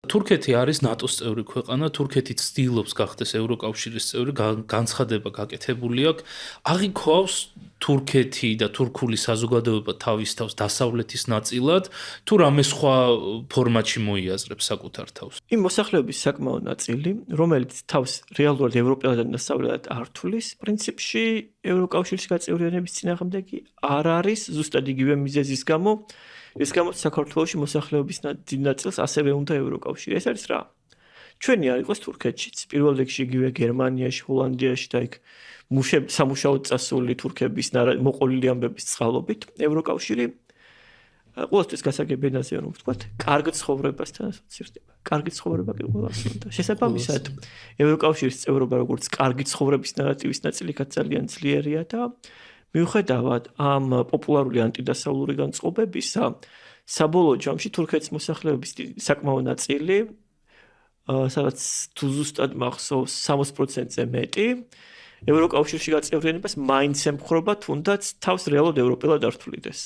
თურქეთი არის ნატოს წევრი ქვეყანა, თურქეთი ცდილობს გახდეს ევროკავშირის წევრი, განცხადება გაკეთებული აქვს. აღიქვავს თურქეთი და თურქული საზოგადოება თავის თავს დასავლეთის ნაწილად, თუ რამე სხვა ფორმატში მოიაზრებს საკუთარ თავს. იმ მოსახლეობის საკმაო ნაწილი, რომელიც თავს რეალურად ევროპელად და დასავლეთად არ თვლის, პრინციპში ევროკავშირის გაწევრიანების წინააღმდეგი არ არის ზუსტად იგივე მიზეზის გამო, რის გამოც საქართველოში მოსახლეობის დიდ ნაწილს ასევე უნდა ევროკავშირი. ეს არის რა? ჩვენი არ იყოს თურქეთშიც, პირველ რიგში იგივე გერმანიაში, ჰოლანდიაში და იქ სამუშაოდ წასული თურქების მოყოლილი ამბების წყალობით ევროკავშირი ყოველთვის გასაგებ ენაზე რომ ვთქვათ, კარგ ცხოვრებასთან ასოცირდება. კარგი ცხოვრება კი ყველას უნდა. შესაბამისად, ევროკავშირის წევრობა როგორც კარგი ცხოვრების ნარატივის ნაწილი ძალიან ძლიერია და მიუხედავად ამ პოპულარული ანტიდასავლური განწყობებისა, საბოლოო ჯამში თურქეთის მოსახლეობის საკმაო ნაწილი, სადაც თუ ზუსტად მახსოვს 60%-ზე მეტი, ევროკავშირში გაწევრიანებას მაინც ემხრობა, თუნდაც თავს რეალურად ევროპელად არ თვლიდეს.